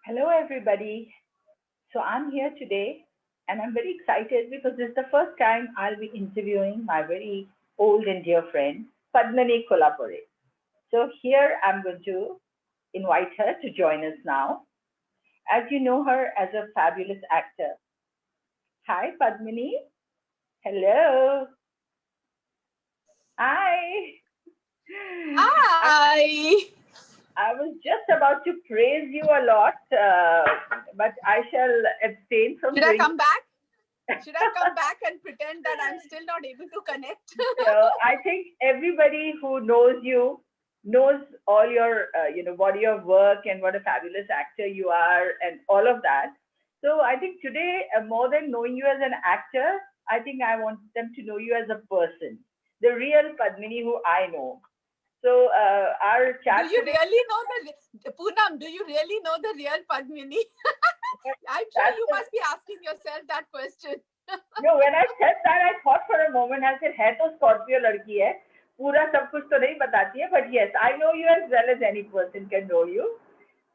Hello, everybody. So I'm here today and I'm very excited because this is the first time I'll be interviewing my very old and dear friend, Padmini Kolhapure. So here I'm going to invite her to join us now. As you know her as a fabulous actor. Hi, Padmini. Hello. Hi. Hi. I was just about to praise you a lot, but I shall abstain from Should I doing come back? Should I come back and pretend that I'm still not able to connect? I think everybody who knows you knows all your, body of work and what a fabulous actor you are and all of that. So I think today, more than knowing you as an actor, I think I want them to know you as a person, the real Padmini who I know. So our Do chat you today, really know the Poonam? Do you really know the real Padmini? I'm sure that's you the, must be asking yourself that question. no, when I said that, I thought for a moment, I said, है तो Scorpio लड़की है पूरा सब कुछ तो नहीं बताती है but yes, I know you as well as any person can know you.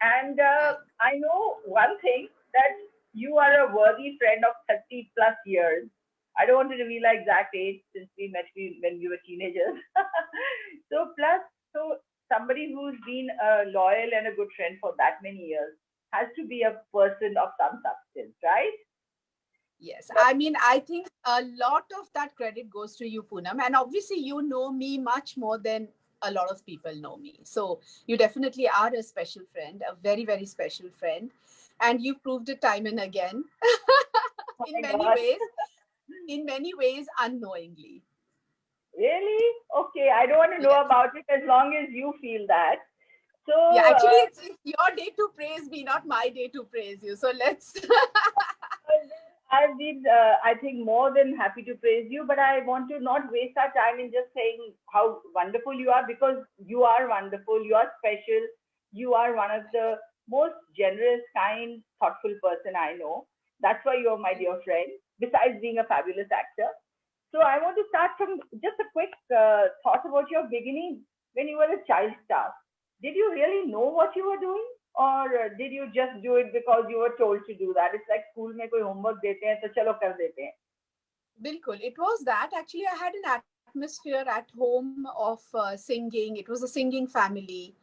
And I know one thing that you are a worthy friend of 30 plus years. I don't want to reveal the exact age since we met when we were teenagers. so, plus, so somebody who's been a loyal and a good friend for that many years has to be a person of some substance, right? Yes, I mean, I think a lot of that credit goes to you, Poonam. And obviously, you know me much more than a lot of people know me. So you definitely are a special friend, a very, very special friend. And you've proved it time and again Oh in my many God. ways, unknowingly. Really? Okay, I don't want to know Yes. about it as long as you feel that. So, Yeah, actually, it's your day to praise me, not my day to praise you. So let's. I've been, I think, more than happy to praise you, but I want to not waste our time in just saying how wonderful you are because you are wonderful, you are special, you are one of the most generous, kind, thoughtful person I know. That's why you're my dear friend, besides being a fabulous actor. So I want to start from just a quick thought about your beginning when you were a child star. Did you really know what you were doing? Or did you just do it because you were told to do that? It's like school में कोई homework देते हैं तो चलो कर देते हैं. Bilkul. It was that. Actually, I had an atmosphere at home of singing. It was a singing family.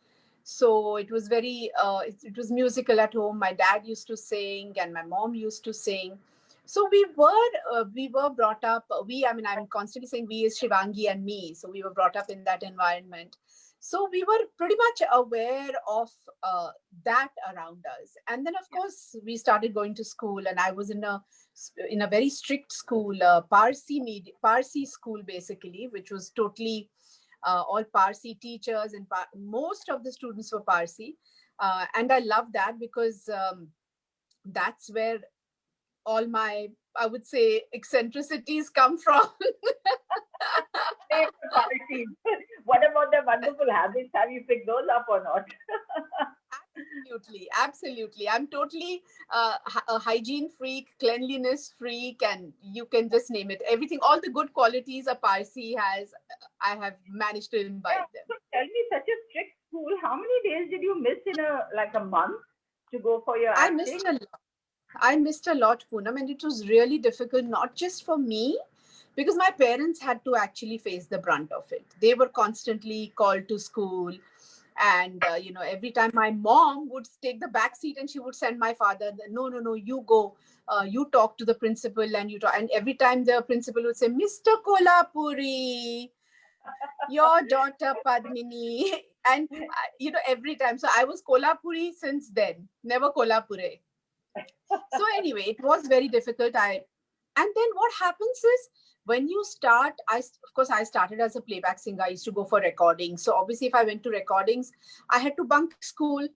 So it was it was musical at home. My dad used to sing and my mom used to sing. So we were brought up. I mean, I'm constantly saying we is Shivangi and me. So we were brought up in that environment. So we were pretty much aware of that around us. And then, of course, we started going to school, and I was in a very strict school, Parsi school basically, which was totally all Parsi teachers, and most of the students were Parsi. And I love that because that's where all my, I would say, eccentricities come from. Favorite parties. What about the wonderful habits? Have you picked those up or not? Absolutely. I'm totally a hygiene freak, cleanliness freak, and you can just name it. Everything, all the good qualities a Parsi has, I have managed to Yeah. imbibe them. So tell me, such a strict school, how many days did you miss in a month to go for your I missed acting? a lot. I missed a lot, Poonam, and it was really difficult, not just for me, because my parents had to actually face the brunt of it. They were constantly called to school, and every time my mom would take the back seat and she would send my father, no, no, no, you go, you talk to the principal, and you talk. And every time the principal would say, Mr. Kolhapuri, your daughter Padmini, and every time. So I was Kolhapuri since then, never Kolhapure. So anyway, it was very difficult. And then what happens is, when you start, of course I started as a playback singer. I used to go for recordings. So obviously, if I went to recordings, I had to bunk school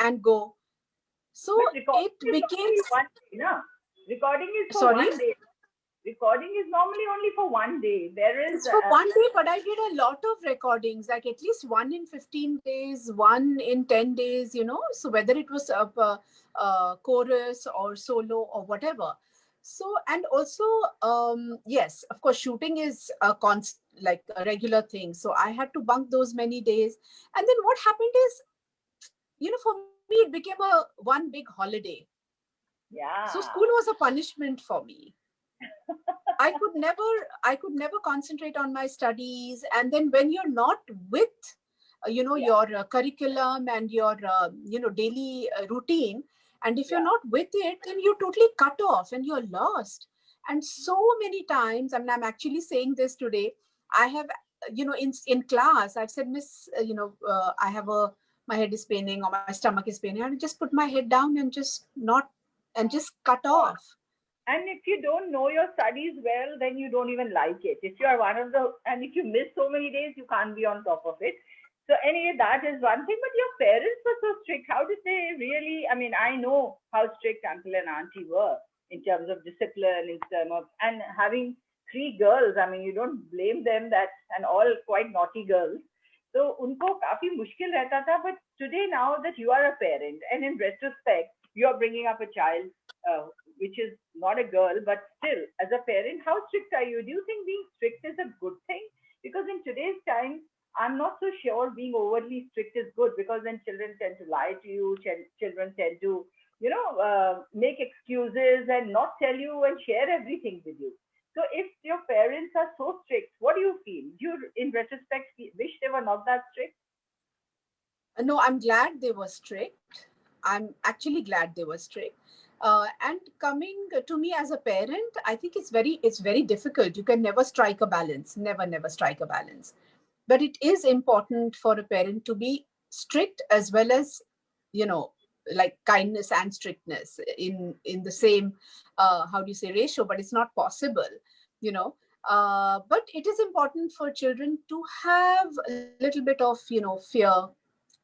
and go. So But recording it is became, normally one day, no? Recording is for sorry, one day. Recording is normally only for one day. There is, it's for one day, but I did a lot of recordings, like at least one in 15 days, one in 10 days, so whether it was a chorus or solo or whatever. So, and also, yes, of course, shooting is like a regular thing. So I had to bunk those many days. And then what happened is, for me, me it became a one big holiday. So Yeah. school was a punishment for me. I could never, I could never concentrate on my studies. And then when you're not with, Yeah. your curriculum and your, daily routine, and if you're Yeah. not with it, then you're totally cut off and you're lost. And so many times, I mean, I'm actually saying this today. I have, in class, I've said, Miss, I have my head is paining or my stomach is paining. I just put my head down and just not, and just cut off. And if you don't know your studies well, then you don't even like it. If you are one of the, and if you miss so many days, you can't be on top of it. So anyway, that is one thing. But your parents were so strict. How did they really? I mean, I know how strict uncle and auntie were in terms of discipline, in terms of, and having three girls. I mean, you don't blame them that, and all quite naughty girls. So उनको काफी मुश्किल रहता था. But today, now that you are a parent, and in retrospect, you are bringing up a child which is not a girl, but still, as a parent, how strict are you? Do you think being strict is a good thing? Because in today's time, I'm not so sure being overly strict is good, because then children tend to lie to you, children tend to, make excuses and not tell you and share everything with you. So if your parents are so strict, what do you feel? Do you, in retrospect, wish they were not that strict? No, I'm glad they were strict. I'm actually glad they were strict. And coming to me as a parent, I think it's very difficult. You can never strike a balance. Never strike a balance. But it is important for a parent to be strict as well as, you know, like kindness and strictness in the same, how do you say, ratio. But it's not possible, you know. But it is important for children to have a little bit of, fear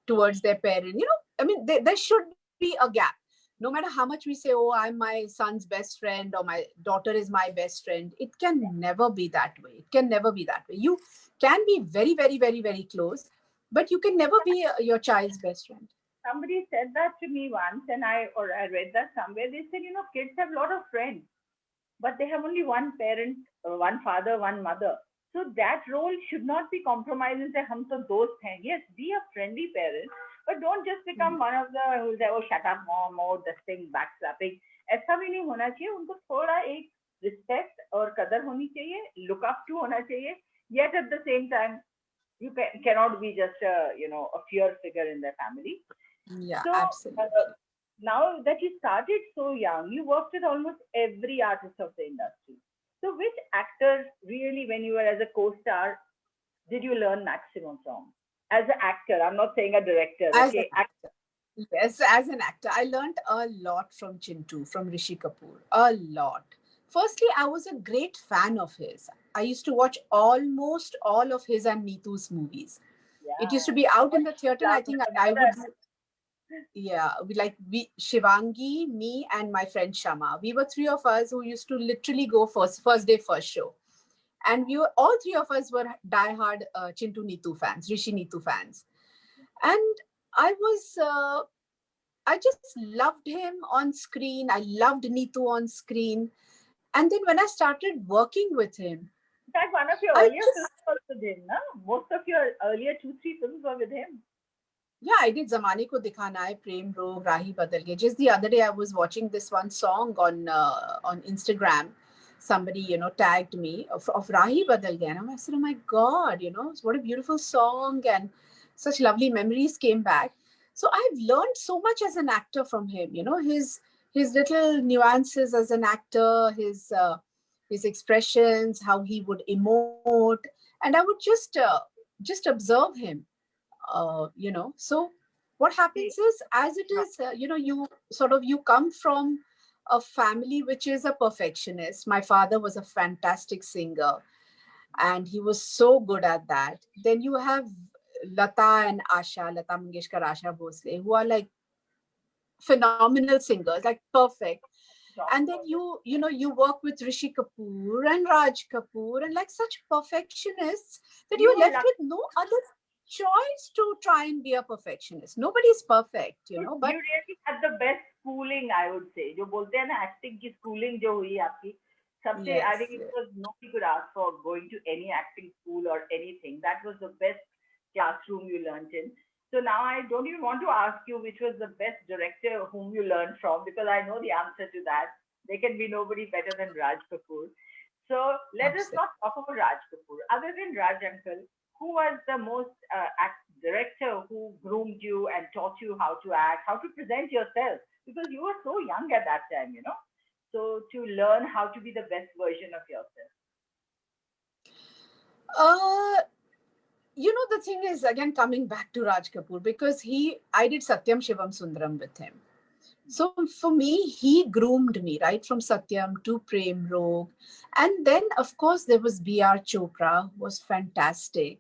towards their parent. I mean, there should be a gap. No matter how much we say, oh, I'm my son's best friend or my daughter is my best friend, it can never be that way. It can never be that way. You can be very, very, very, very close, but you can never be your child's best friend. Somebody said that to me once, and I read that somewhere. They said, kids have a lot of friends, but they have only one parent, one father, one mother. So that role should not be compromised and say, hum to dost hain. Yes, be a friendly parent, but don't just become one of the who say, oh, shut up, mom, or this thing, backslapping. ऐसा भी नहीं होना चाहिए. उनको थोड़ा एक respect और कदर होनी चाहिए, look up to होना चाहिए. Yet at the same time, cannot be just a fear figure in their family. Yeah, So absolutely. now that you started so young, you worked with almost every artist of the industry. So which actor really, when you were as a co-star, did you learn maximum from? As an actor, I'm not saying a director. As an Okay, actor, yes, as an actor, I learned a lot from Chintu, from Rishi Kapoor, a lot. Firstly, I was a great fan of his. I used to watch almost all of his and Neetu's movies. It used to yeah. be out in What the theater, and I love think I now would, that yeah, we Shivangi, me, and my friend Shama. We were three of us who used to literally go first day, first show. And we were all three of us were diehard Chintu Neetu fans, Rishi Neetu fans. And I was I just loved him on screen. I loved Neetu on screen. And then when I started working with him, in fact one of your I earlier just, films was with him, no? Most of your earlier 2, 3 films were with him. yeah, I did Zamane Ko Dikhana Hai, Prem Rog, Rahi Badal Gaye. Just the other day, I was watching this one song on Instagram. Somebody, tagged me of Rahi Badal Gaye. And I said, oh my God, what a beautiful song. And such lovely memories came back. So I've learned so much as an actor from him, his little nuances as an actor, his expressions, how he would emote. And I would just observe him, so what See, happens is, as it is, you come from a family which is a perfectionist. My father was a fantastic singer, and he was so good at that. Then you have Lata Mangeshkar, Asha Bhosle, who are like phenomenal singers, like perfect. talk And then about it. you work with Rishi Kapoor and Raj Kapoor, and like such perfectionists, that You you're were left lucky. with no other choice to try and be a perfectionist. Nobody's perfect, You but really had the best schooling, I would say. जो बोलते हैं ना acting की schooling जो हुई आपकी सबसे, I yes, think it was nobody could ask for going to any acting school or anything. That was the best classroom you learned in. So now I don't even want to ask you which was the best director whom you learned from, because I know the answer to that. There can be nobody better than Raj Kapoor. So let us Absolutely. not talk about Raj Kapoor. Other than Raj uncle, who was the most director who groomed you and taught you how to act, how to present yourself? Because you were so young at that time, you know. So to learn how to be the best version of yourself. Uh, the thing is, again, coming back to Raj Kapoor, because I did Satyam Shivam Sundaram with him. So for me, he groomed me right from Satyam to Prem Rog. And then, of course, there was B.R. Chopra, who was fantastic.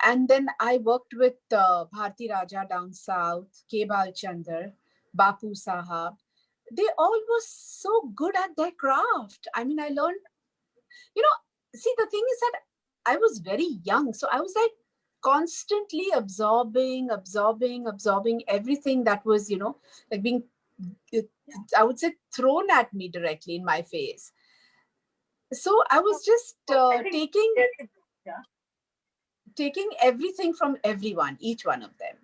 And then I worked with Bharti Raja down south, K. Balchandar, Bapu Sahab. They all were so good at their craft. I mean, I learned, you know, see, the thing is that I was very young. So I was like constantly absorbing everything that was, like being, I would say, thrown at me directly in my face. So I So, was just I think taking yeah. taking everything from everyone, each one of them.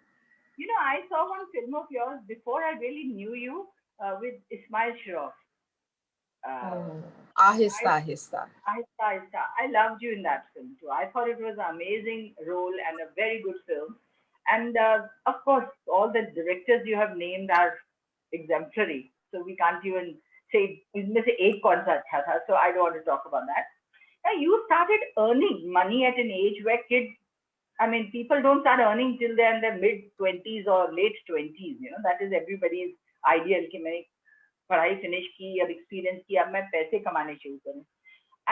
You know, I saw one film of yours before I really knew you with Ismail Shroff. Uh, Oh, Ahista, I, Ahista. I loved you in that film too. I thought it was an amazing role and a very good film. And of course, all the directors you have named are exemplary. So we can't even say, इनमें से एक कौन सा अच्छा था. So I don't want to talk about that. Now you started earning money at an age where kids, I mean, people don't start earning till they're in their mid 20s or late 20s. You know, that is everybody's ideal कि मैं पढ़ाई finish की अब experience की अब मैं पैसे कमाने शुरू करूँ.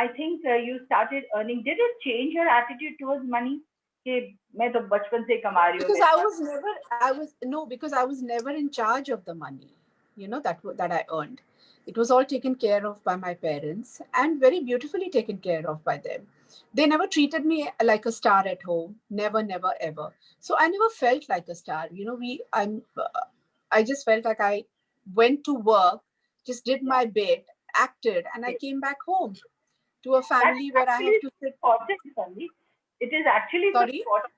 I think you started earning. Did it change your attitude towards money? कि मैं तो बचपन से कमा रही हूँ Because मेरे I pass. was never, I was no, because I was never in charge of the money, that I earned. It was all taken care of by my parents and very beautifully taken care of by them. They never treated me like a star at home. Never, never, ever. So I never felt like a star. I just felt like I went to work, just did Yeah. my bit, acted, and I Yes. came back home to a That is family where I have actually to sit. important, Sandeep. It is actually so Sorry. important.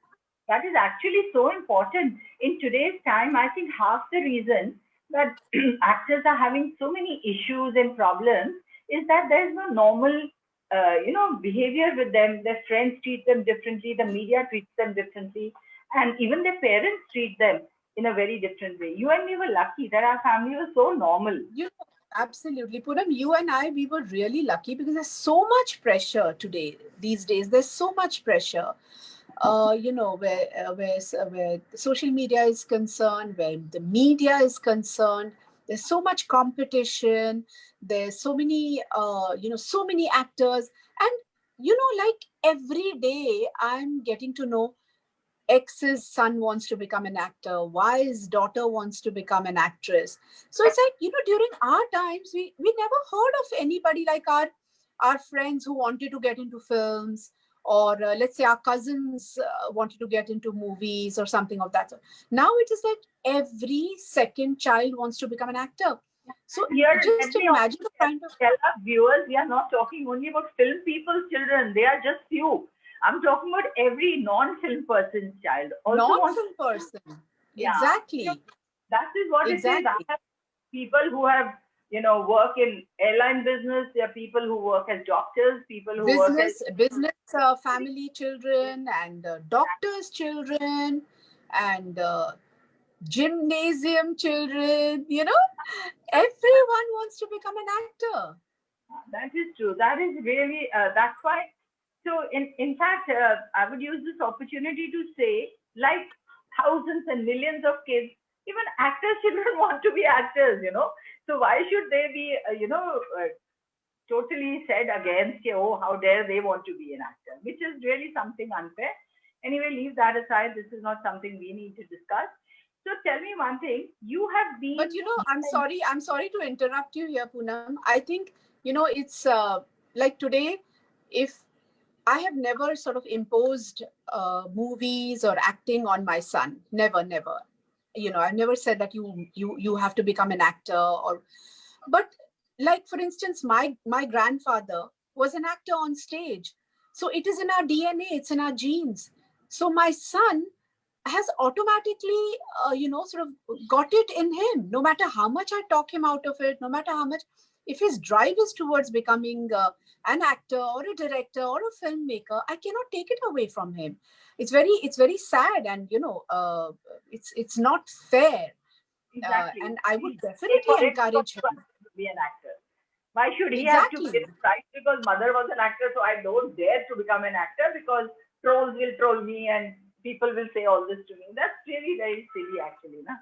That is actually so important in today's time. I think half the reason that actors are having so many issues and problems is that there is no normal, behavior with them. Their friends treat them differently. The media treats them differently, and even their parents treat them in a very different way. You and me were lucky that our family was so normal. Absolutely. Poonam, you and I, we were really lucky because there's so much pressure today, these days. There's so much pressure, where social media is concerned, where the media is concerned. There's so much competition. There's so many actors. And, like every day, I'm getting to know X's son wants to become an actor, Y's daughter wants to become an actress. So it's like, during our times, we never heard of anybody like our friends who wanted to get into films, or let's say our cousins wanted to get into movies or something of that sort. Now it is like every second child wants to become an actor. So And here, let just me imagine also the kind of tell our viewers, we are not talking only about film people's children. They are just few. I'm talking about every non-film person's child also wants. non-film person. Yeah. So Exactly. that is what it is. I Exactly. have people who have, work in airline business. There are people who work as doctors, people who work as Business family children, and doctors children, and gymnasium children, everyone wants to become an actor. that is true. That is really, that's why. So, in fact, I would use this opportunity to say, like thousands and millions of kids, even actors children want to be actors. So, why should they be, totally said against, oh, how dare they want to be an actor, which is really something unfair. Anyway, leave that aside. This is not something we need to discuss. So, tell me one thing. You have But been, I'm sorry to interrupt you here, Poonam. I think it's like today, if I have never sort of imposed movies or acting on my son. Never, never. I've never said that you have to become an actor, or. But like, for instance, my grandfather was an actor on stage, so it is in our DNA. It's in our genes. So my son has automatically, sort of got it in him. No matter how much I talk him out of it, no matter how much, if his drive is towards becoming an actor or a director or a filmmaker, I cannot take it away from him. It's very sad, and it's not fair. Exactly. And I would Pay definitely for it because encourage he him. wants to be an actor. Why should he have to Exactly. pay the price because mother was an actor, so I don't dare to become an actor because trolls will troll me and people will say all this to me. That's really very silly, actually, na?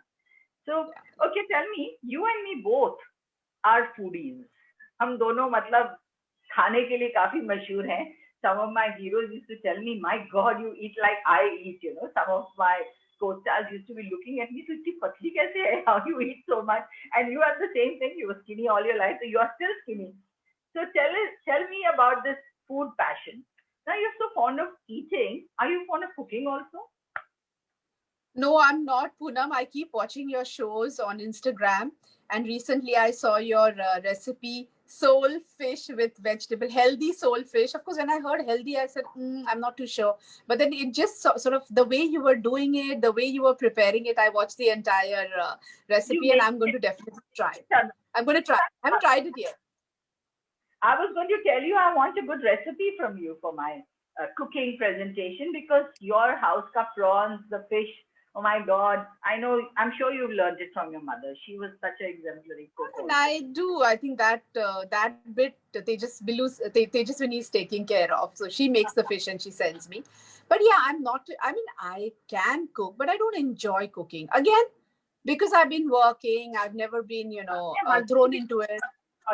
So, okay, tell me, you and me both are foodies. हम दोनों मतलब खाने के लिए काफी मशहूर हैं. Some of my heroes used to tell me, "My God, you eat like I eat." You know, some of my co-stars used to be looking at me, "तो इतनी पतली कैसे है? How you eat so much?" And you are the same thing. You were skinny all your life, so you are still skinny. So tell me about this food passion. Now you're so fond of eating. Are you fond of cooking also? No, I'm not, Poonam. I keep watching your shows on Instagram. And recently I saw your recipe, soul fish with vegetable, healthy soul fish. Of course, when I heard healthy, I said, I'm not too sure. But then it just sort of, the way you were doing it, the way you were preparing it, I watched the entire You recipe, and make I'm going it. to definitely try. I'm going to try. I haven't tried it yet. I was going to tell you I want a good recipe from you for my cooking presentation because your house ka prawns, the fish. Oh my God! I know. I'm sure you've learned it from your mother. She was such an exemplary cook And also. I do. I think that that bit Tejaswini is taking care of. So she makes the fish and she sends me. But yeah, I'm not. I mean, I can cook, but I don't enjoy cooking. Again, because I've been working, I've never been, अपने husband thrown भी into it.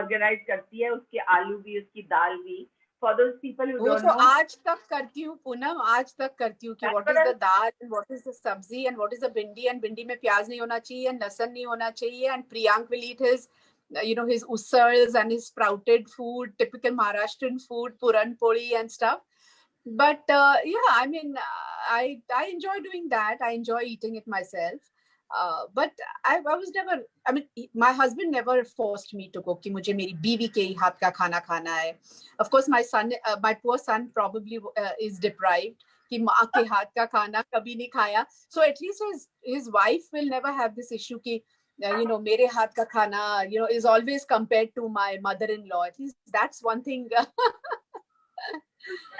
organize करती है उसके आलू भी उसकी दाल भी. For those people who वो don't तो know, आज तक करती हूँ पूनम, आज तक करती हूँ कि that's what what is I the dal and what is the sabzi and what is the bindi, and bindi में प्याज नहीं होना चाहिए and लहसुन नहीं होना चाहिए, and Priyank will eat his his usals and his sprouted food, typical Maharashtrian food, puran poli and stuff. But yeah, I mean, I enjoy doing that. I enjoy eating it myself. But I was never. I mean, my husband never forced me to cook. कि मुझे मेरी बीवी के हाथ का खाना खाना है. Of course, my poor son probably is deprived. कि माँ के हाथ का खाना कभी नहीं खाया. So at least his wife will never have this issue कि मेरे हाथ का खाना is always compared to my mother-in-law. At least that's one thing.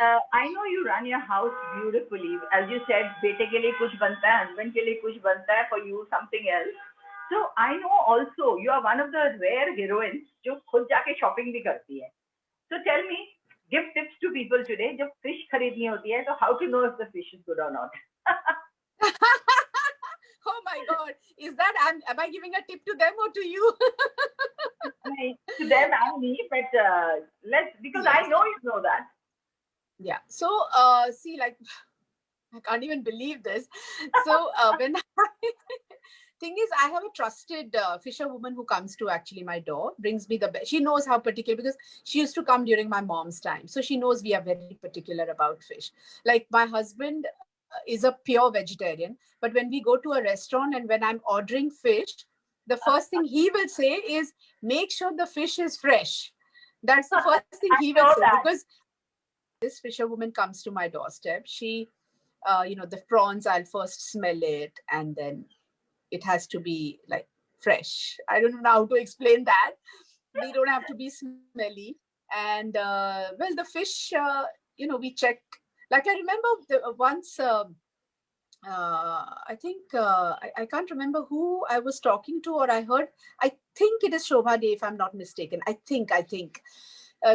I know you run your house beautifully. As you said, बेटे के लिए कुछ बनता है, husband के लिए कुछ बनता है, for you something else. So I know also you are one of the rare heroines जो खुद जाके shopping भी करती है. So tell me, give tips to people today. जब fish खरीदनी होती है, तो how to know if the fish is good or not? Oh my God! Is that am I giving a tip to them or to you? To them and me, but let's because Yes. I know you know that. Yeah. So see, like, I can't even believe this. So when thing is, I have a trusted fisherwoman who comes to actually my door, brings me the best. She knows how particular, because she used to come during my mom's time, so she knows we are very particular about fish. Like, my husband is a pure vegetarian, but when we go to a restaurant and when I'm ordering fish, the first thing he will say is, make sure the fish is fresh. That's the first thing I he will know say, that. because this fisherwoman comes to my doorstep. She the prawns, I'll first smell it, and then it has to be like fresh. I don't know how to explain that. They don't have to be smelly. And well, the fish, we check. Like, I remember once. I think I can't remember who I was talking to, or I heard. I think it is Shobha Day, if I'm not mistaken. I think.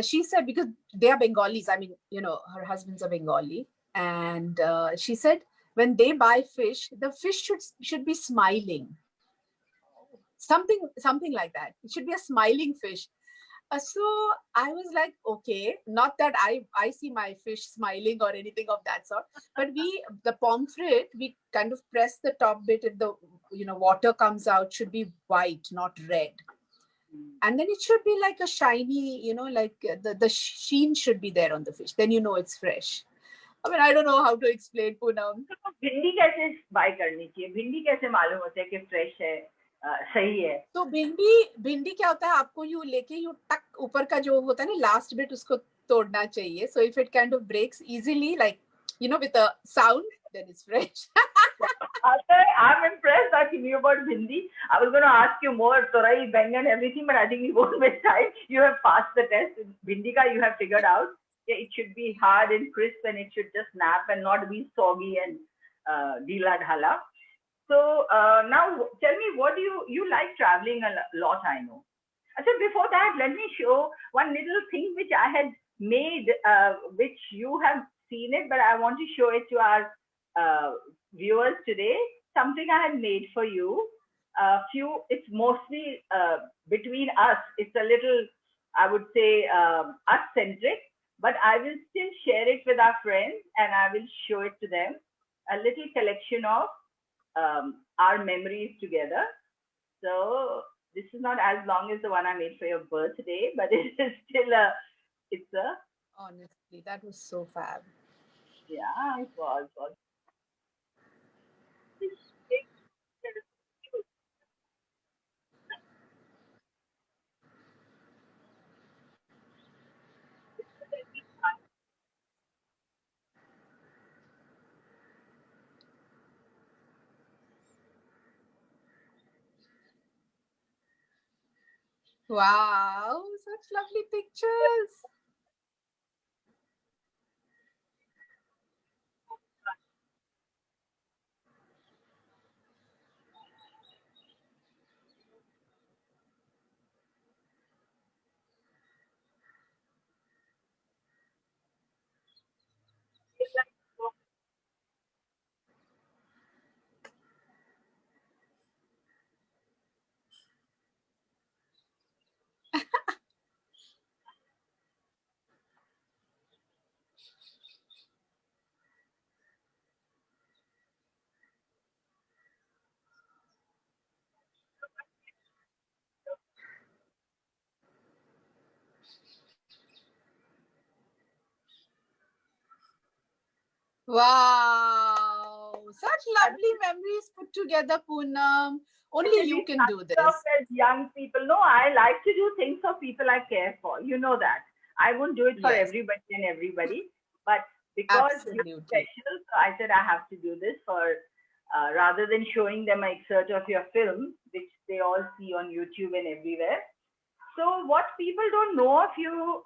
She said, because they are Bengalis. I mean, her husband's a Bengali, and she said, when they buy fish, the fish should be smiling. Something like that. It should be a smiling fish. So I was like, okay, not that I see my fish smiling or anything of that sort, but the pomfret, we kind of press the top bit. If the water comes out, should be white, not red, and then it should be like a shiny, like the sheen should be there on the fish. Then it's fresh. I mean, I don't know how to explain, Poonam. तो भिंडी कैसे bye करनी चाहिए? भिंडी कैसे मालूम होता है कि फ्रेश है, सही है? तो भिंडी क्या होता है, आपको लेके टक ऊपर का जो होता है ना लास्ट बिट, उसको तोड़ना चाहिए. So if it kind of breaks easily, like with a sound, then it's fresh. I'm impressed that you knew about Hindi. I was going to ask you more Torai, Bang and everything, but I think we won't waste time. You have passed the test. Hindi ka you have figured out. Yeah, it should be hard and crisp and it should just snap and not be soggy and dila dhala. So now tell me, what do you like traveling a lot? I know. So before that, let me show one little thing which I had made, which you have seen it, but I want to show it to our uh, viewers today. Something I had made for you. It's mostly between us. It's a little, I would say, us centric, but I will still share it with our friends and I will show it to them. A little collection of our memories together. So this is not as long as the one I made for your birthday, but it is still it's a, Honestly, that was so fab. yeah, it was. Wow, such lovely pictures. Wow, such lovely memories put together, Poonam. Only Actually, you can do stuff this. as young people. No, I like to do things for people I care for. You know that. I won't do it for Yes, everybody and everybody, but because you're absolutely. special, so I said I have to do this for rather than showing them an excerpt of your film, which they all see on YouTube and everywhere. So, what people don't know of you,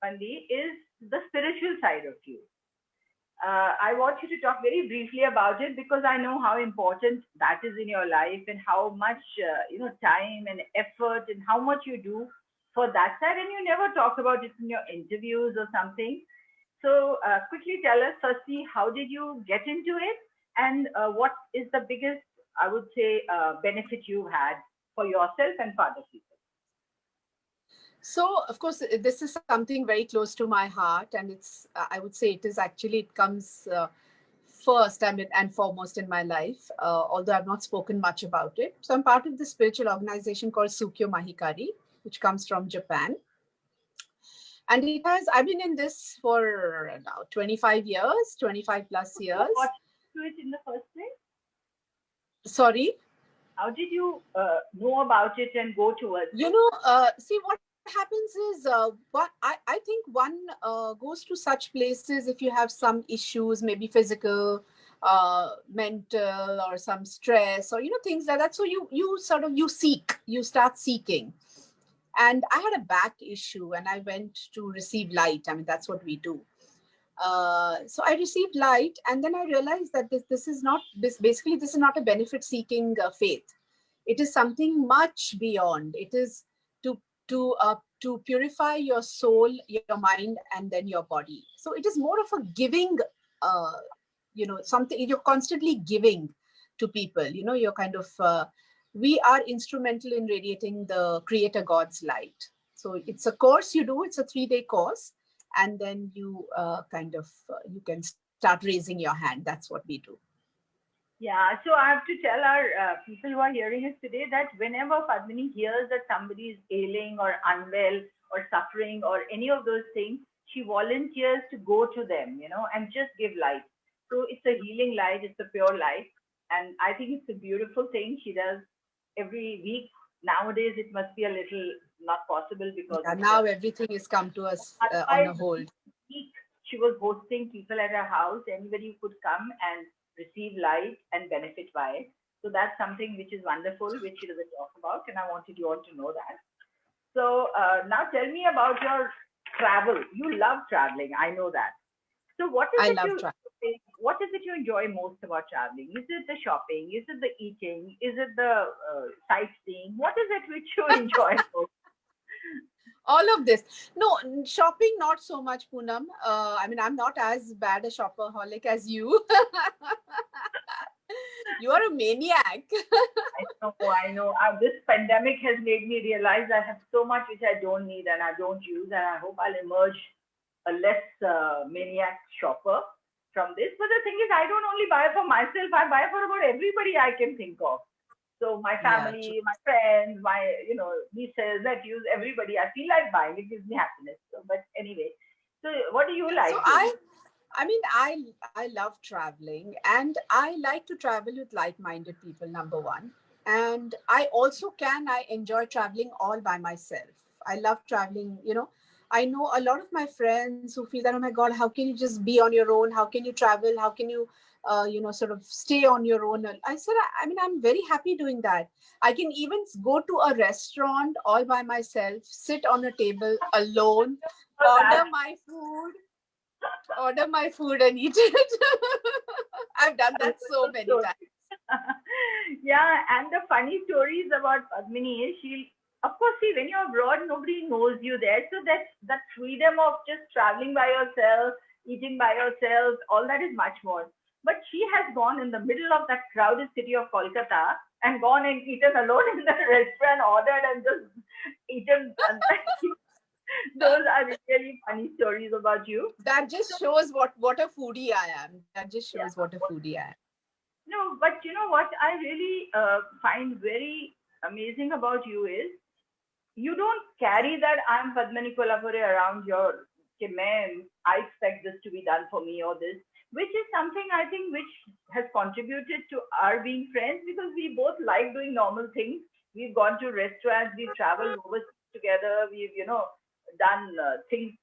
Pandi, is the spiritual side of you. I want you to talk very briefly about it because I know how important that is in your life and how much time and effort and how much you do for that side, and you never talk about it in your interviews or something. So quickly tell us firstly, how did you get into it, and what is the biggest, I would say, benefit you've had for yourself and for other people? So, of course, this is something very close to my heart, and I would say it is actually, it comes first, I mean, and foremost in my life, although I've not spoken much about it. So, I'm part of this spiritual organization called Sukyo Mahikari, which comes from Japan. And I've been in this for now 25 years, 25 plus What years. to it in the first place? Sorry. How did you know about it and go towards it? See, what happens is, I think one goes to such places if you have some issues, maybe physical, mental, or some stress, or things like that. So you start seeking. And I had a back issue, and I went to receive light. I mean, that's what we do. So I received light, and then I realized that this is not this basically this is not a benefit seeking faith. It is something much beyond. It is to to purify your soul, your mind, and then your body. So it is more of a giving, uh, something you're constantly giving to people. You're kind of we are instrumental in radiating the Creator God's light. So it's a course you do. It's a 3-day course, and then you you can start raising your hand. That's what we do. Yeah, so I have to tell our people who are hearing us today that whenever Padmini hears that somebody is ailing or unwell or suffering or any of those things, she volunteers to go to them, and just give light. So it's a healing light, it's a pure light. And I think it's a beautiful thing she does every week. Nowadays, it must be a little not possible because Yeah, of the. now everything has come to us on a Otherwise, hold. week she was hosting people at her house. Anybody who could come and receive light and benefit by it. So that's something which is wonderful, which she doesn't talk about, and I wanted you all to know that. So now tell me about your travel. You love traveling, I know that. So I love travel. what is it you enjoy most about traveling? Is it the shopping? Is it the eating? Is it the sightseeing? What is it which you enjoy most? All of this. No, shopping, not so much, Poonam. I mean, I'm not as bad a shopaholic as you. You are a maniac. I know, I know. This pandemic has made me realize I have so much which I don't need and I don't use, and I hope I'll emerge a less maniac shopper from this. But the thing is, I don't only buy for myself; I buy for about everybody I can think of. So my Yeah, true. family, my friends, my nieces, nephews, everybody. I feel like buying. It gives me happiness. So, but anyway, so what do you Yeah, so like doing? I mean, I love traveling, and I like to travel with like-minded people, number one. And I enjoy traveling all by myself. I love traveling, I know a lot of my friends who feel that, oh my God, how can you just be on your own? How can you travel? How can you, sort of stay on your own? I said, I mean, I'm very happy doing that. I can even go to a restaurant all by myself, sit on a table alone, So order that my food, and eat it. I've done that so many times. yeah, and the funny stories about Padmini is she, of course, see, when you're abroad, nobody knows you there. So that freedom of just traveling by yourself, eating by yourself, all that is much more. But she has gone in the middle of that crowded city of Kolkata and gone and eaten alone in the restaurant, ordered and just eaten. And those are really funny stories about you. That So just shows what a foodie I am. That just shows yeah. what a foodie I am. No, but you know what I really find very amazing about you is you don't carry that I'm Padmini Kolhapure around your कि I expect this to be done for me or this, which is something I think which has contributed to our being friends because we both like doing normal things. We've gone to restaurants, we've traveled overseas together, we've done things,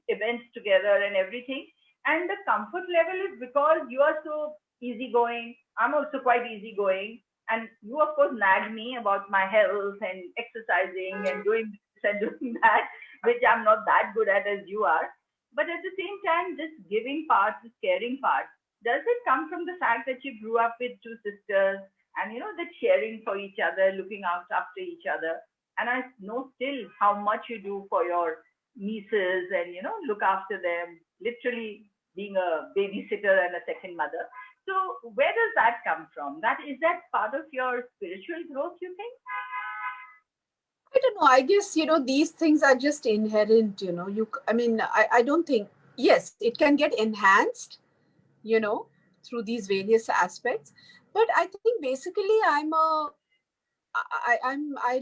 events together and everything. And the comfort level is because you are so easygoing. I'm also quite easygoing and you, of course, nag me about my health and exercising and doing this and doing that, which I'm not that good at as you are. But at the same time, this giving part, this caring part, does it come from the fact that you grew up with two sisters and that sharing for each other, looking out after each other? And I know still how much you do for your nieces and look after them, literally being a babysitter and a second mother. So where does that come from? That is that part of your spiritual growth, you think? I don't know. I guess, these things are just inherent, I mean, I don't think, yes, it can get enhanced, you know, through these various aspects. But I think basically I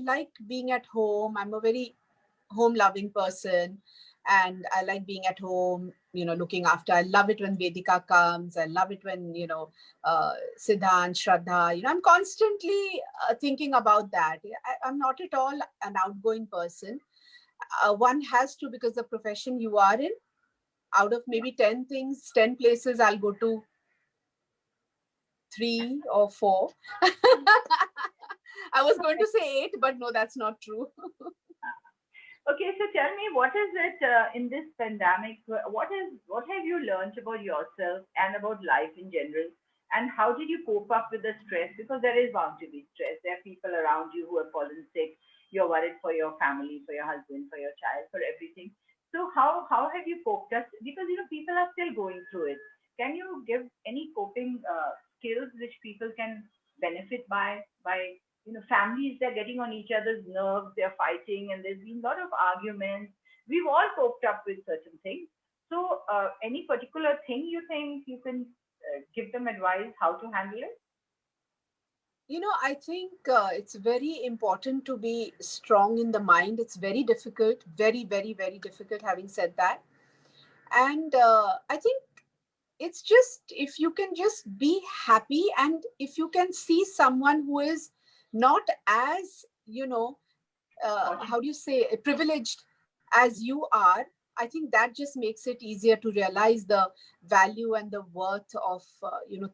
like being at home. I'm a very home loving person, and I like being at home, looking after. I love it when Vedika comes. I love it when, Siddhan, Shraddha, I'm constantly thinking about that. I'm not at all an outgoing person. One has to, because the profession you are in, out of maybe 10 things, 10 places, I'll go to 3 or 4. I was going to say 8, but no, that's not true. Okay, so tell me, what is it in this pandemic? What have you learned about yourself and about life in general? And how did you cope up with the stress? Because there is bound to be stress. There are people around you who have fallen sick. You're worried for your family, for your husband, for your child, for everything. So how have you coped up? Because people are still going through it. Can you give any coping skills which people can benefit by families, they're getting on each other's nerves, they're fighting, and there's been a lot of arguments. We've all coped up with certain things. So, any particular thing you think you can give them advice how to handle it? I think it's very important to be strong in the mind. It's very difficult, very, very, very difficult, having said that. And I think it's just, if you can just be happy, and if you can see someone who is not as, how do you say, privileged as you are, I think that just makes it easier to realize the value and the worth of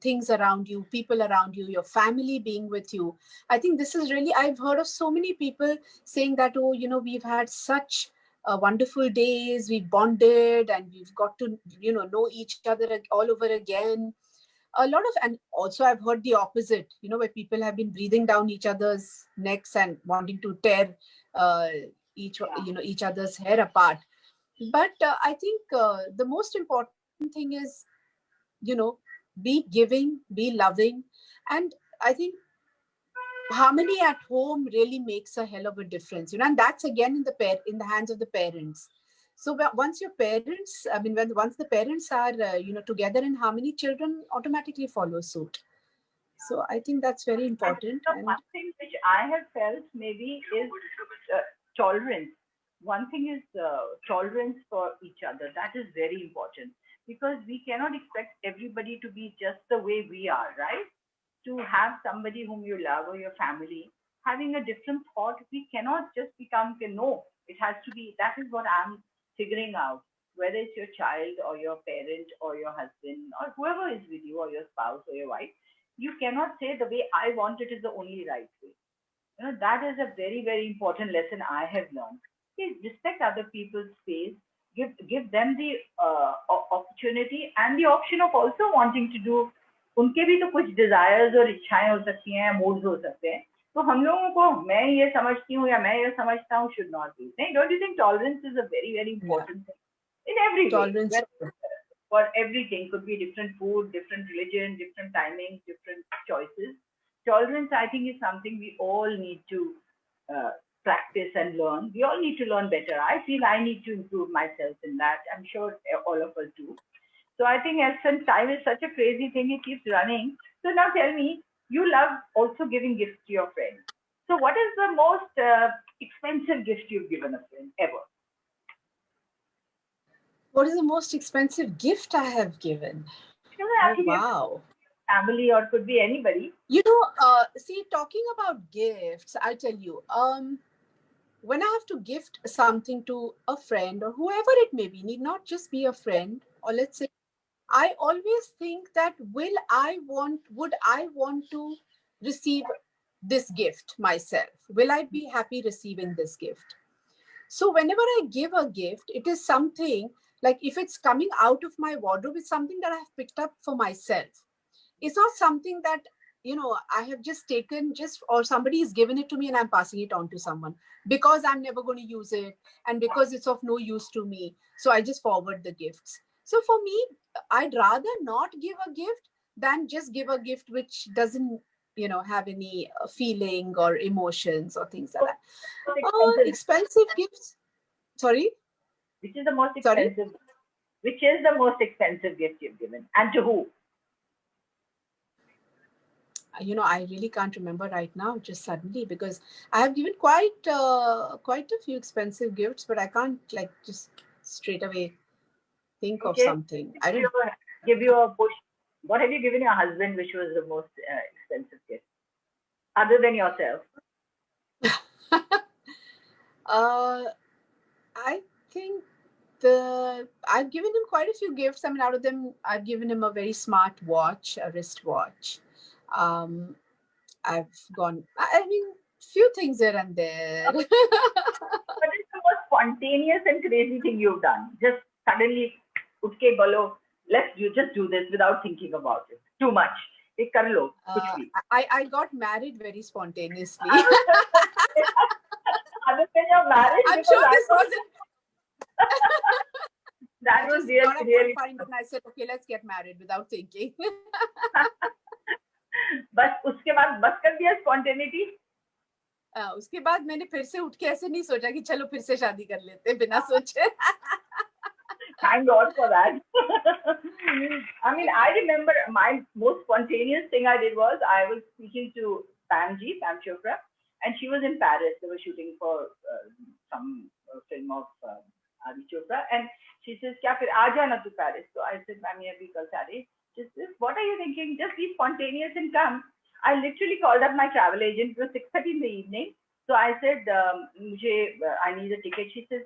things around you, people around you, your family being with you. I think this is really, I've heard of so many people saying that, oh, we've had such wonderful days, we bonded, and we've got to know each other all over again. A lot of, and also I've heard the opposite, where people have been breathing down each other's necks and wanting to tear uh, each other's hair apart. But I think the most important thing is, be giving, be loving. And I think harmony at home really makes a hell of a difference, and that's again in the hands of the parents. So once your parents, I mean, once the parents are together in harmony, children automatically follow suit. So I think that's very I think important. the And one thing which I have felt maybe is tolerance. One thing is tolerance for each other. That is very important because we cannot expect everybody to be just the way we are, right? To have somebody whom you love or your family having a different thought, we cannot just become, okay, no, it has to be. That is what I'm figuring out. Whether it's your child or your parent or your husband or whoever is with you or your spouse or your wife, you cannot say the way I want it is the only right way. That is a very, very important lesson I have learned. Please respect other people's space. Give them the opportunity and the option of also wanting to do. उनके भी तो कुछ desires और इच्छाएं हो सकती हैं, moods हो सकते हैं. तो हम लोगों को मैं ये समझती हूँ या मैं ये समझता हूँ should not be. नहीं, don't you think tolerance is a very, very yeah, important thing in every way? tolerance. For everything, could be different food, different religion, different timings, different choices. Tolerance, I think, is something we all need to uh, practice and learn. We all need to learn better. I feel I need to improve myself in that. I'm sure all of us do. So I think as since time is such a crazy thing, it keeps running. So now tell me, you love also giving gifts to your friends. So what is the most expensive gift you've given a friend ever? What is the most expensive gift I have given? I Oh, think it's wow. family or could be anybody. See, talking about gifts, I'll tell you, when I have to gift something to a friend or whoever it may be, need not just be a friend, or let's say, I always think that would I want to receive this gift myself? Will I be happy receiving this gift? So whenever I give a gift, it is something like, if it's coming out of my wardrobe, it's something that I have picked up for myself. It's not something that I have just taken, just or somebody has given it to me and I'm passing it on to someone because I'm never going to use it and because it's of no use to me, so I just forward the gifts. So for me, I'd rather not give a gift than just give a gift which doesn't have any feeling or emotions or things like So that. expensive. Expensive gifts. Sorry. Which is the most Sorry. expensive? Which is the most expensive gift you've given, and to who? I really can't remember right now, just suddenly, because I have given quite a few expensive gifts, but I can't just straight away think of Okay, something. I give you don't. give you a push. What have you given your husband, which was the most expensive gift, other than yourself? uh, I think I've given him quite a few gifts. I mean, out of them, I've given him a very smart watch, a wristwatch. Um, I've gone. I mean, few things here and there. What is the most spontaneous and crazy thing you've done? Just suddenly, utke bolo, just do this without thinking about it too much. Ek kar lo, kuch bhi. I got married very spontaneously. Other than your marriage, I'm because sure this wasn't. that I was just really, got up really. one fine and I said, okay, let's get married without thinking. बस उसके बाद बस कर दिया spontaneity. उसके बाद मैंने फिर से उठ के ऐसे नहीं सोचा कि चलो फिर से शादी कर लेते बिना सोचे. Thank God for that. I mean, I remember my most spontaneous thing I did was I was speaking to Pam Chopra, and she was in Paris. They were shooting for some film of Adi Chopra, and she says, "क्या फिर आ जाना तू Paris?" So I said, "ma'am ये अभी कल सारे." Just this, what are you thinking? Just be spontaneous and come. I literally called up my travel agent. It was 6:30 in the evening. So I said, I need a ticket. She says,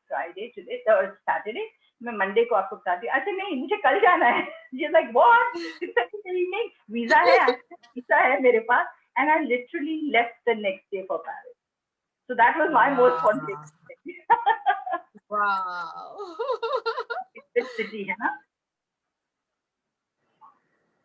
Friday today, Saturday. मैं Monday को आपको बताती हूँ. अच्छा नहीं, मुझे कल जाना है. She's like, what? It's Saturday evening. Visa है, visa है मेरे पास. And I literally left the next day for Paris. So that was my most spontaneous thing. Wow. It's city, है ना?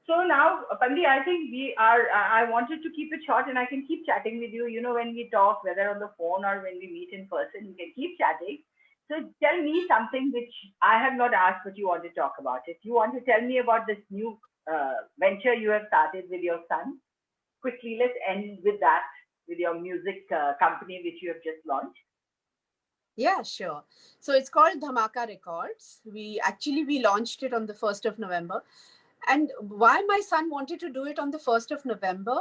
So now, Pandi, I think I wanted to keep it short and I can keep chatting with you. You know, when we talk, whether on the phone or when we meet in person, we can keep chatting. So tell me something which I have not asked, but you want to talk about it. You want to tell me about this new venture you have started with your son? Quickly, let's end with that, with your music company, which you have just launched. Yeah, sure. So it's called Dhamaka Records. We launched it on the 1st of November. And why my son wanted to do it on the 1st of November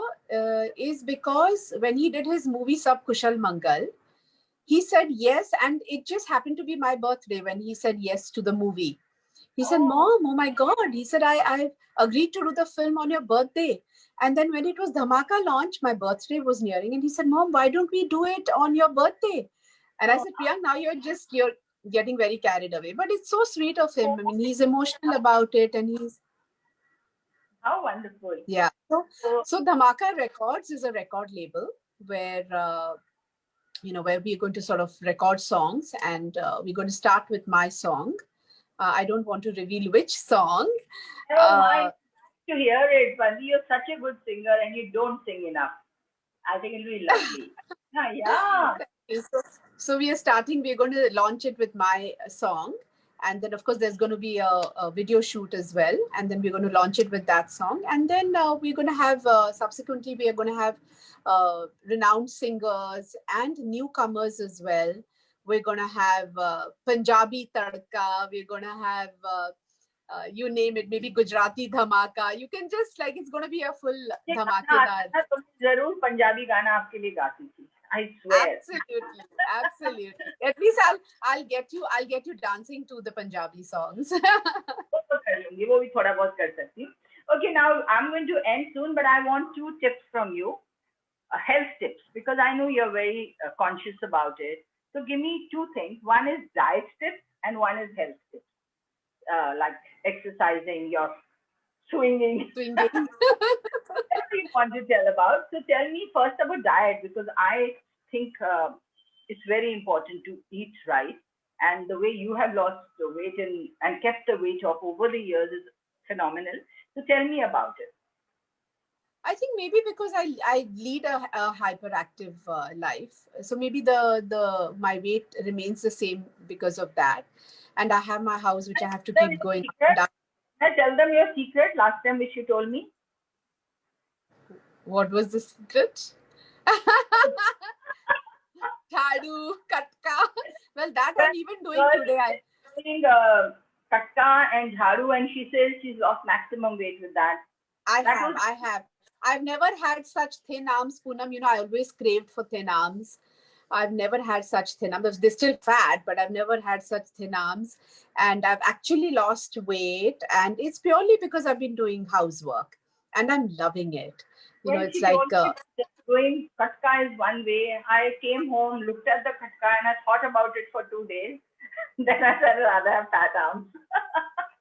is because when he did his movie Sab Kushal Mangal, he said yes. And it just happened to be my birthday when he said yes to the movie. He said, Mom, oh my God. He said, I agreed to do the film on your birthday. And then when it was Dhamaka launch, my birthday was nearing. And he said, Mom, why don't we do it on your birthday? And I said, Priyank, now you're getting very carried away. But it's so sweet of him. I mean, he's emotional about it and he's... How wonderful. Yeah. So Dhamaka Records is a record label where, where we're going to sort of record songs, and we're going to start with my song. I don't want to reveal which song. I don't mind to hear it, Pandi. You're such a good singer and you don't sing enough. I think it'll be lovely. Yeah. So we're going to launch it with my song. And then, of course, there's going to be a video shoot as well. And then we're going to launch it with that song. And then we're going to have, subsequently, we are going to have renowned singers and newcomers as well. We're going to have Punjabi Tadka. We're going to have, you name it, maybe Gujarati Dhamaka. You can just, like, it's going to be a full dhamakedar. Zarur Punjabi गाना आपके लिए गाती थी. I swear. Absolutely. At least I'll get you dancing to the Punjabi songs. वो भी थोड़ा बहुत कर सकती हूँ. Okay, now I'm going to end soon, but I want 2 tips from you. Health tips, because I know you're very conscious about it. So give me 2 things. One is diet tips and one is health tips. Like exercising, your swinging. Whatever you want to tell about. So tell me first about diet, because I think it's very important to eat right. And the way you have lost the weight and kept the weight off over the years is phenomenal. So tell me about it. I think maybe because I lead a hyperactive life, so maybe the my weight remains the same because of that, and I have my house which I have to keep going up and down. I tell them your secret last time which you told me. What was the secret? Jhadu, katka. Well, that I'm even doing today. I'm doing katka and jhadu, and she says she's lost maximum weight with that. I have. I've never had such thin arms, Poonam. You know, I always craved for thin arms. I've never had such thin arms. They're still fat, but I've never had such thin arms. And I've actually lost weight. And it's purely because I've been doing housework. And I'm loving it. You know, it's like... doing katka is one way. I came home, looked at the katka, and I thought about it for 2 days. Then I said, I'd rather have fat arms.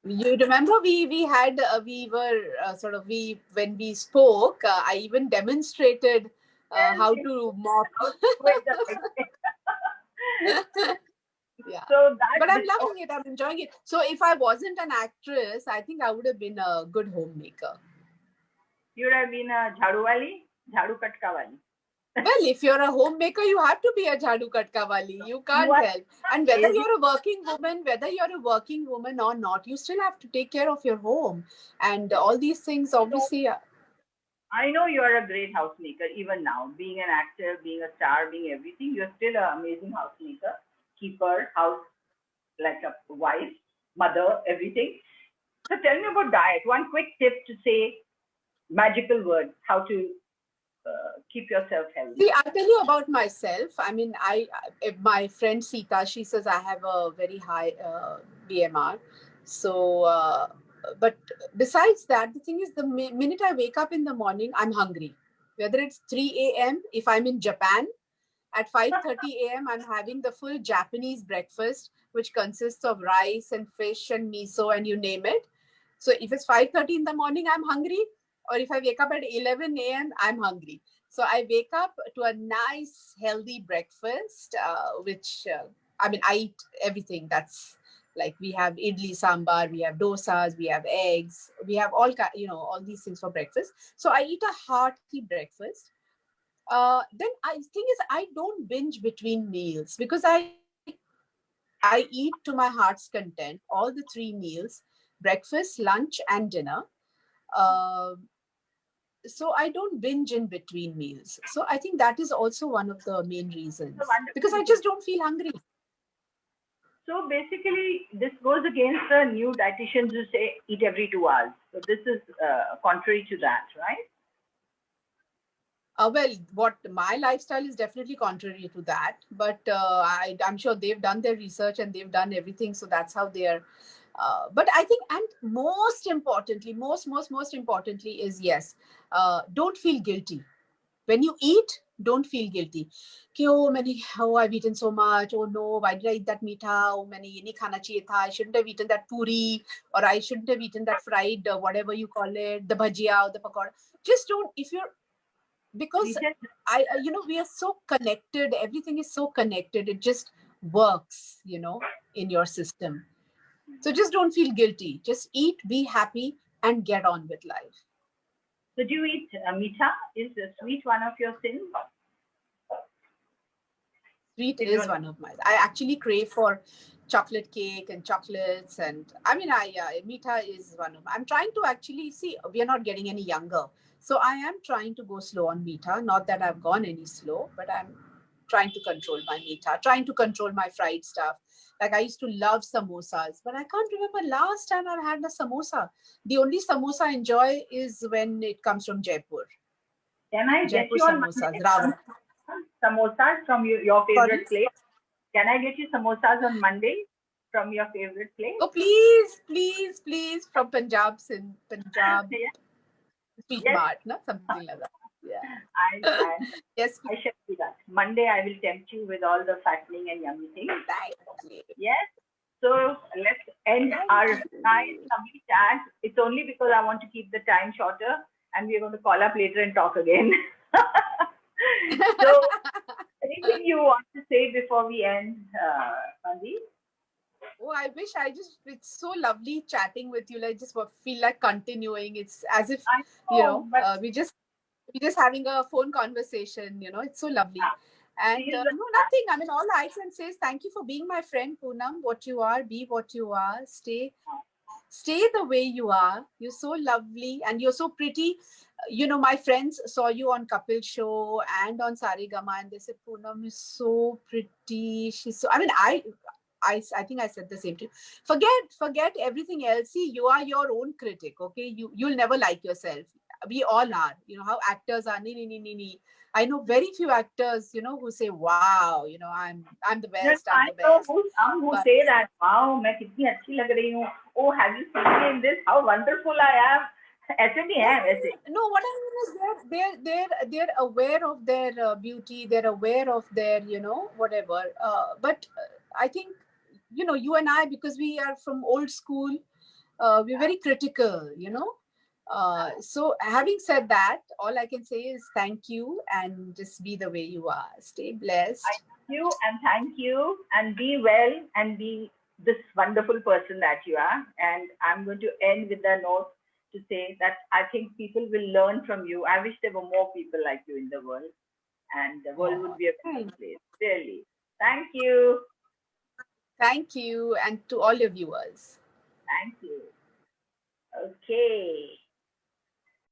You remember when we spoke, I even demonstrated how to mop. Yeah. But I'm loving it. I'm enjoying it. So if I wasn't an actress, I think I would have been a good homemaker. You would have been a jhadu wali, jhadu katka wali. Well, if you're a homemaker, you have to be a jhadu katka wali. You can't help. And whether you're a working woman or not, you still have to take care of your home. And all these things, obviously. I know you're a great housemaker, even now. Being an actor, being a star, being everything, you're still an amazing housemaker, keeper, house, like a wife, mother, everything. So tell me about diet. One quick tip to say magical words, how to keep yourself healthy. See, I'll tell you about myself. I mean, my friend Sita, she says I have a very high BMR. So, but besides that, the thing is, the minute I wake up in the morning, I'm hungry. Whether it's 3 a.m., if I'm in Japan, At 5:30 a.m., I'm having the full Japanese breakfast, which consists of rice and fish and miso and you name it. So if it's 5:30 in the morning, I'm hungry. Or if I wake up at 11 a.m., I'm hungry. So I wake up to a nice, healthy breakfast, which, I eat everything. That's like we have idli sambar, we have dosas, we have eggs, we have all these things for breakfast. So I eat a hearty breakfast. Then I think is I don't binge between meals because I eat to my heart's content all the three meals: breakfast, lunch, and dinner. Uh, so I don't binge in between meals. So I think that is also one of the main So reasons because I wonderful. just don't feel hungry. So basically, this goes against the new dietitians who say eat every 2 hours. So this is contrary to that, right? Well, what my lifestyle is definitely contrary to that, but I'm sure they've done their research and they've done everything, so that's how they are. But I think, and most importantly, most importantly, is yes, don't feel guilty when you eat. Don't feel guilty. कि, oh, I've eaten so much. Oh no, why did I eat that meetha? Oh, मैंने ये नहीं खाना चाहिए था. I shouldn't have eaten that puri, or I shouldn't have eaten that fried, whatever you call it, the bhajia or the pakoda. Just don't. If you're because we are so connected, everything is so connected, it just works in your system. So just don't feel guilty, just eat, be happy, and get on with life. So do you eat meetha? Is sweet one of your sins? Sweet is one of mine. I actually crave for chocolate cake and chocolates, and meetha is one of. I'm trying to actually see. We are not getting any younger, so I am trying to go slow on meetha. Not that I've gone any slow, but I'm trying to control my meetha, trying to control my fried stuff. Like I used to love samosas, but I can't remember last time I've had a samosa. The only samosa I enjoy is when it comes from Jaipur. Can I get Jaipur you on samosas, Monday Rava. samosas from your Sorry. favorite place? Can I get you samosas on Monday from your favorite place? Oh, please, please, please, from Punjab, Punjab Yes, Street yes. Mart, no? Something like that. Yeah. I Yes, I shall do that. Monday I will tempt you with all the fattening and yummy things. thank you. Yes. So let's end our Thank nice you. lovely chat. It's only because I want to keep the time shorter, and we're going to call up later and talk again. So, anything you want to say before we end, Mandeep? Oh, it's so lovely chatting with you. Like, just feel like continuing. It's as if, I know, but we're just having a phone conversation, it's so lovely. And feel no, nothing. I mean, all I can say is thank you for being my friend, Poonam. What you are, be what you are. Stay the way you are. You're so lovely and you're so pretty. My friends saw you on Kapil show and on Sarigama, and they said Poonam is so pretty. She's so. I mean, I think I said the same to you. Forget everything else. See, you are your own critic. Okay, you'll never like yourself. We all are. You know how actors are. Nee. I know very few actors, who say, "Wow, I'm the yes, best. I'm I the know best." some who But say that, wow, मैं कितनी अच्छी लग रही हूँ. Oh, have you seen me in this? How wonderful I am. ऐसे भी हैं वैसे. no, what I mean is they're aware of their beauty. They're aware of their whatever. But I think you and I, because we are from old school, we're very critical. So having said that, all I can say is thank you and just be the way you are. Stay I blessed. thank you and be well and be this wonderful person that you are. And I'm going to end with a note to say that I think people will learn from you. I wish there were more people like you in the world, and the world would Oh, be a better thank place. Really. Thank you. Thank you, and to all your viewers. Thank you. Okay.